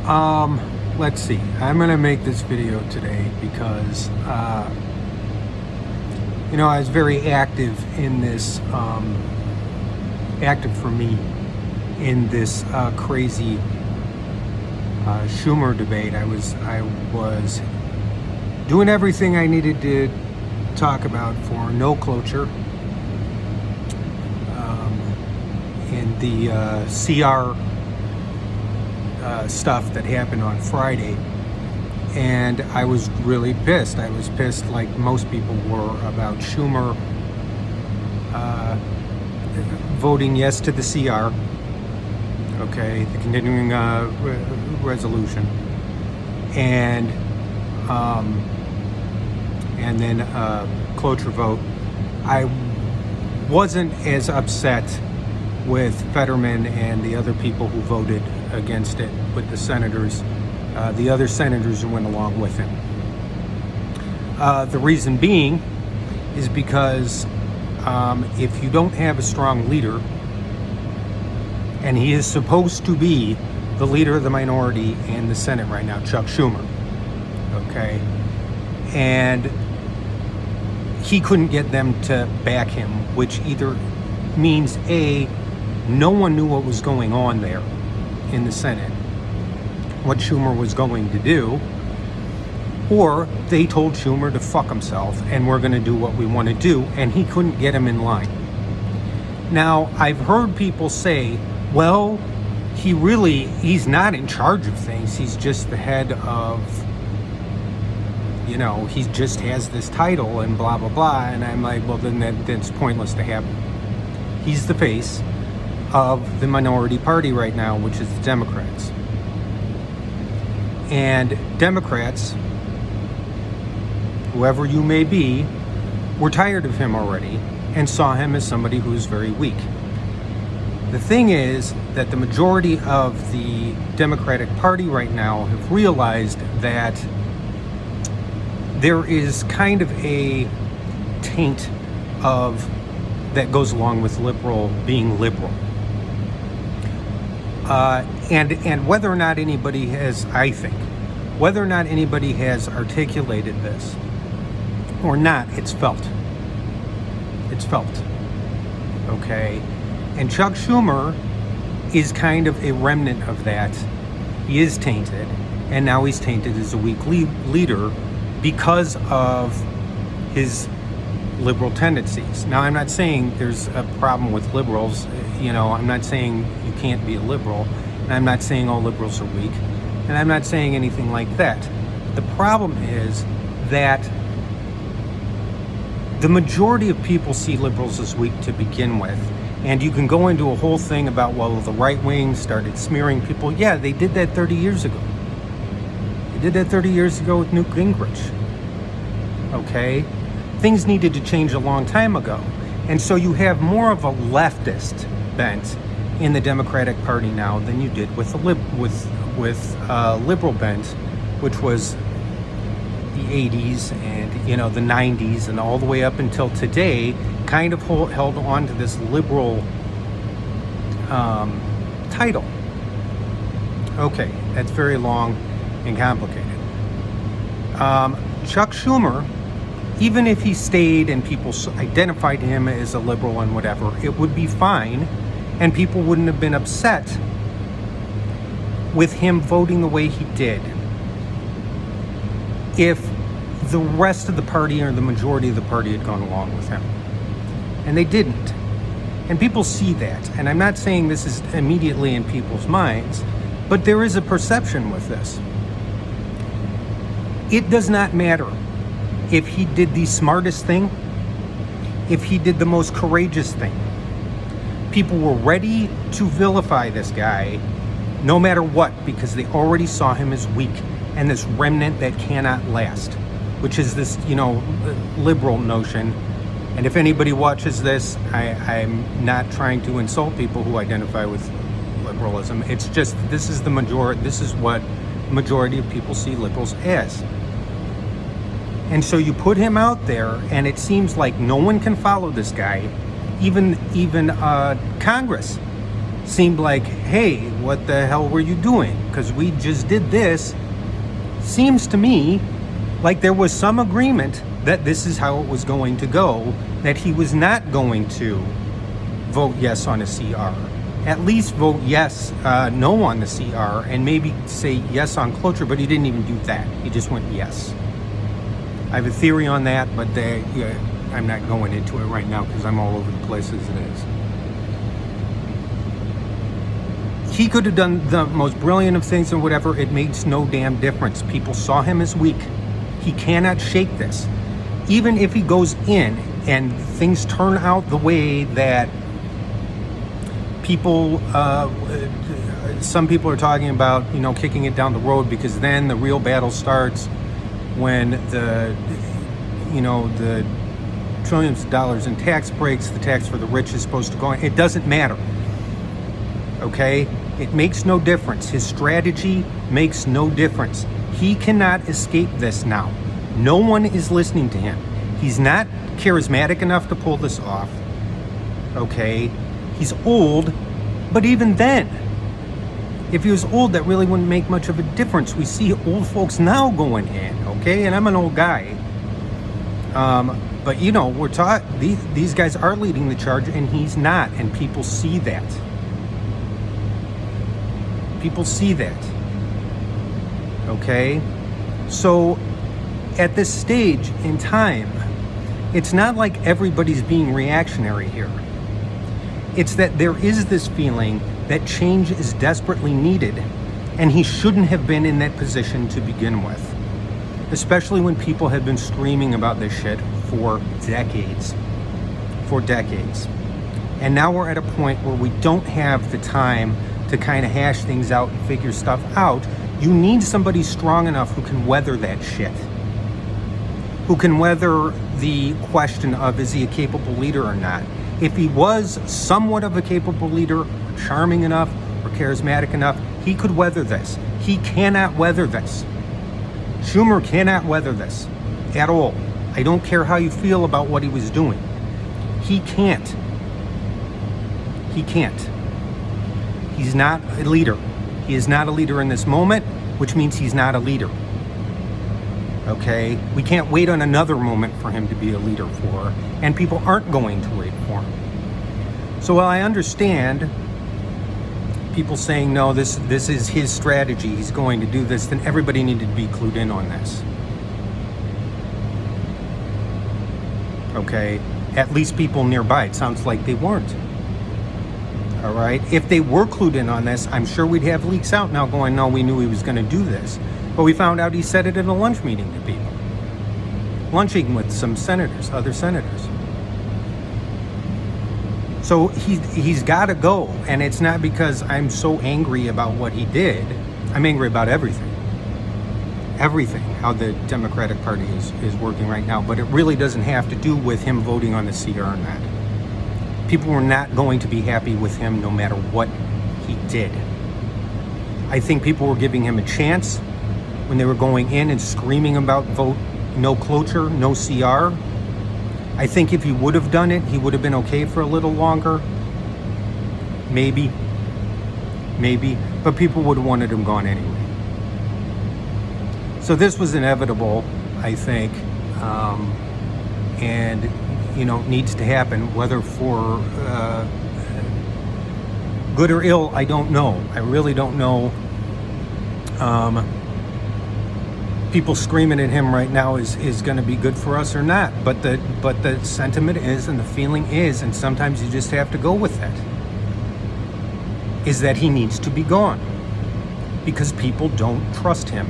Let's see. I'm going to make this video today because, I was very active in this, active for me in this crazy Schumer debate. I was doing everything I needed to talk about for no cloture in the CR stuff that happened on Friday, and I was really pissed. I was pissed, like most people were, about Schumer voting yes to the CR, okay, the continuing resolution, and then cloture vote. I wasn't as upset with Fetterman and the other people who voted against it, with the senators, the other senators who went along with him. The reason being is because if you don't have a strong leader, and he is supposed to be the leader of the minority in the Senate right now, Chuck Schumer, okay, and he couldn't get them to back him, which either means A, no one knew what was going on there in the Senate, what Schumer was going to do, or they told Schumer to fuck himself and we're going to do what we want to do, and he couldn't get him in line. Now, I've heard people say, well, he's not in charge of things, he's just the head of, he just has this title and blah, blah, blah, and I'm like, well, then that's pointless to have him. He's the face of the minority party right now, which is the Democrats. And Democrats, whoever you may be, were tired of him already and saw him as somebody who's very weak. The thing is that the majority of the Democratic Party right now have realized that there is kind of a taint that goes along with being liberal. And whether or not anybody has, whether or not anybody has articulated this or not, it's felt. It's felt. Okay? And Chuck Schumer is kind of a remnant of that. He is tainted, and now he's tainted as a weak leader because of his liberal tendencies. Now, I'm not saying there's a problem with liberals. I'm not saying you can't be a liberal, and I'm not saying all liberals are weak, and I'm not saying anything like that. The problem is that the majority of people see liberals as weak to begin with, and you can go into a whole thing about, well, the right wing started smearing people. Yeah, they did that 30 years ago. They did that 30 years ago with Newt Gingrich. Okay? Things needed to change a long time ago. And so you have more of a leftist bent in the Democratic Party now than you did with the liberal bent, which was the 80s and the 90s and all the way up until today, kind of held on to this liberal title. Okay, that's very long and complicated. Chuck Schumer, even if he stayed and people identified him as a liberal and whatever, it would be fine, and people wouldn't have been upset with him voting the way he did if the rest of the party or the majority of the party had gone along with him. And they didn't. And people see that. And I'm not saying this is immediately in people's minds, but there is a perception with this. It does not matter if he did the smartest thing, if he did the most courageous thing. People were ready to vilify this guy no matter what, because they already saw him as weak and this remnant that cannot last, which is this, liberal notion. And if anybody watches this, I'm not trying to insult people who identify with liberalism. It's just, this is what majority of people see liberals as. And so you put him out there, and it seems like no one can follow this guy, even Congress. seemed like, hey, what the hell were you doing? Because we just did this. Seems to me like there was some agreement that this is how it was going to go, that he was not going to vote yes on a CR. At least vote yes, no on the CR, and maybe say yes on cloture, but he didn't even do that. He just went yes. I have a theory on that, but I'm not going into it right now because I'm all over the place as it is. He could have done the most brilliant of things and whatever. It makes no damn difference. People saw him as weak. He cannot shake this. Even if he goes in and things turn out the way that people, some people are talking about, kicking it down the road, because then the real battle starts when the trillions of dollars in tax breaks, the tax for the rich is supposed to go in. It doesn't matter. Okay? It makes no difference. His strategy makes no difference. He cannot escape this now. No one is listening to him. He's not charismatic enough to pull this off. Okay? He's old, but even then, if he was old, that really wouldn't make much of a difference. We see old folks now going in, okay? And I'm an old guy. But we're taught these guys are leading the charge, and he's not, and people see that. People see that. Okay? So at this stage in time, it's not like everybody's being reactionary here. It's that there is this feeling that change is desperately needed, and he shouldn't have been in that position to begin with. Especially when people have been screaming about this shit for decades. For decades. And now we're at a point where we don't have the time to kind of hash things out and figure stuff out. You need somebody strong enough who can weather that shit. Who can weather the question of, is he a capable leader or not? If he was somewhat of a capable leader, charming enough, or charismatic enough, he could weather this. He cannot weather this. Schumer cannot weather this at all. I don't care how you feel about what he was doing. He can't. He can't. He's not a leader. He is not a leader in this moment, which means he's not a leader. Okay? We can't wait on another moment for him to be a leader for, and people aren't going to wait for him. So while I understand people saying, no, this is his strategy, he's going to do this, then everybody needed to be clued in on this. Okay? At least people nearby. It sounds like they weren't. All right? If they were clued in on this, I'm sure we'd have leaks out now going, no, we knew he was going to do this. But we found out he said it at a lunch meeting to people. Lunching with some senators, other senators. So he's got to go. And it's not because I'm so angry about what he did. I'm angry about everything. Everything, how the Democratic Party is working right now. But it really doesn't have to do with him voting on the CR or not. People were not going to be happy with him no matter what he did. I think people were giving him a chance when they were going in and screaming about vote no cloture, no CR. I think if he would have done it, he would have been okay for a little longer. Maybe. But people would have wanted him gone anyway. So this was inevitable, I think. And needs to happen, whether for good or ill, I don't know. I really don't know. People screaming at him right now is going to be good for us or not. But the sentiment is, and the feeling is, and sometimes you just have to go with that, is that he needs to be gone. Because people don't trust him.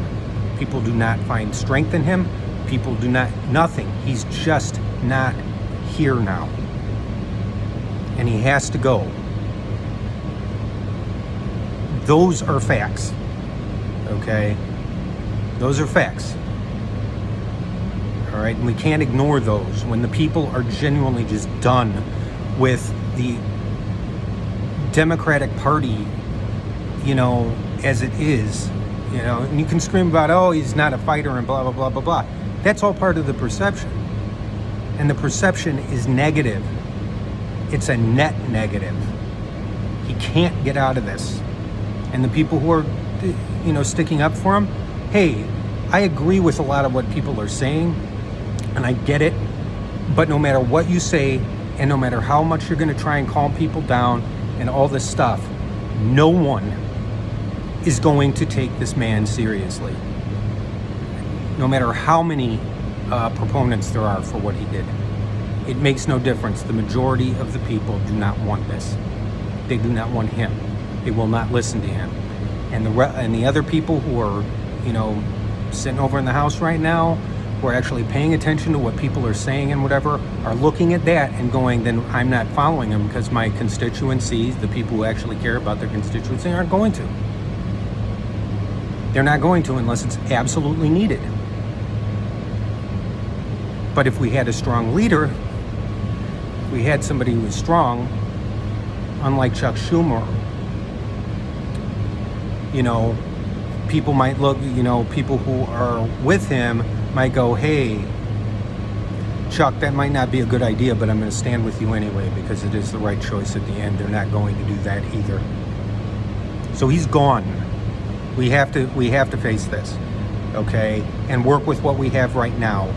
People do not find strength in him. People do not, nothing. He's just not here now. And he has to go. Those are facts. Okay? Those are facts. All right? And we can't ignore those when the people are genuinely just done with the Democratic Party, as it is. And you can scream about, oh, he's not a fighter and blah, blah, blah, blah, blah. That's all part of the perception. And the perception is negative. It's a net negative. He can't get out of this. And the people who are, sticking up for him, hey, I agree with a lot of what people are saying, and I get it. But no matter what you say, and no matter how much you're going to try and calm people down and all this stuff, no one is going to take this man seriously. No matter how many proponents there are for what he did. It makes no difference. The majority of the people do not want this. They do not want him. They will not listen to him. And the other people who are, sitting over in the house right now, who are actually paying attention to what people are saying and whatever, are looking at that and going, then I'm not following him because my constituencies, the people who actually care about their constituency, aren't going to. They're not going to unless it's absolutely needed. But if we had a strong leader, if we had somebody who was strong, unlike Chuck Schumer, people might look, people who are with him might go, hey, Chuck, that might not be a good idea, but I'm going to stand with you anyway because it is the right choice at the end. They're not going to do that either. So he's gone. We have to face this, okay, and work with what we have right now.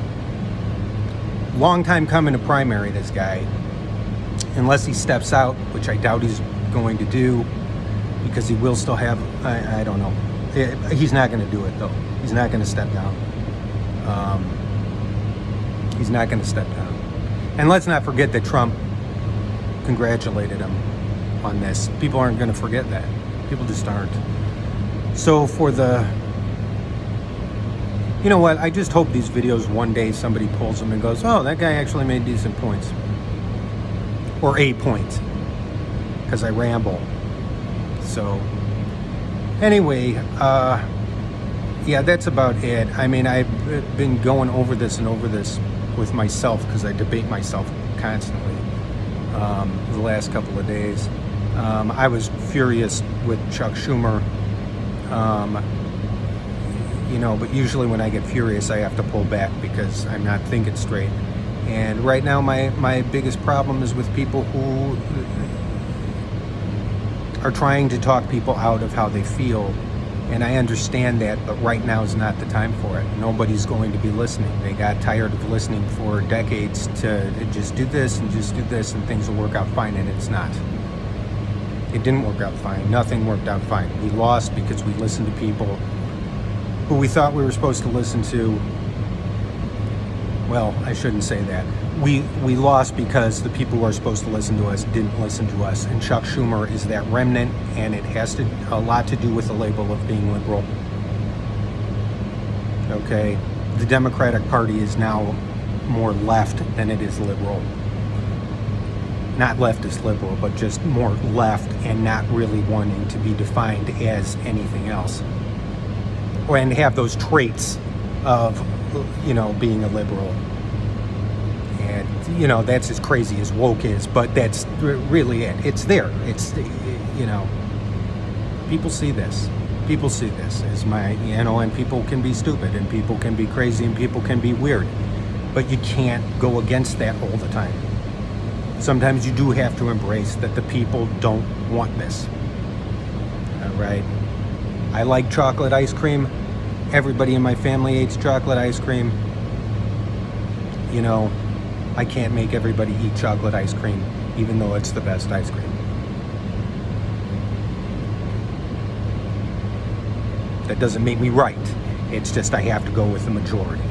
Long time coming to primary this guy, unless he steps out, which I doubt he's going to do, because he will still have, I don't know. He's not going to do it, though. He's not going to step down. He's not going to step down. And let's not forget that Trump congratulated him on this. People aren't going to forget that. People just aren't. So for you know what? I just hope these videos one day somebody pulls them and goes, oh, that guy actually made decent points. Or a point. Because I ramble. So, anyway, yeah, that's about it. I mean, I've been going over this and over this with myself because I debate myself constantly the last couple of days. I was furious with Chuck Schumer. But usually when I get furious, I have to pull back because I'm not thinking straight. And right now, my biggest problem is with people who are trying to talk people out of how they feel. And I understand that, but right now is not the time for it. Nobody's going to be listening. They got tired of listening for decades to just do this and just do this and things will work out fine, and it's not. It didn't work out fine. Nothing worked out fine. We lost because we listened to people who we thought we were supposed to listen to. Well, I shouldn't say that. We lost because the people who are supposed to listen to us didn't listen to us. And Chuck Schumer is that remnant, and it has a lot to do with the label of being liberal. Okay? The Democratic Party is now more left than it is liberal. Not leftist liberal, but just more left and not really wanting to be defined as anything else. And have those traits of, being a liberal. And, that's as crazy as woke is, but that's really it. It's there. It's, people see this. People see this as and people can be stupid, and people can be crazy, and people can be weird. But you can't go against that all the time. Sometimes you do have to embrace that the people don't want this. All right? I like chocolate ice cream. Everybody in my family eats chocolate ice cream. I can't make everybody eat chocolate ice cream, even though it's the best ice cream. That doesn't make me right. It's just I have to go with the majority.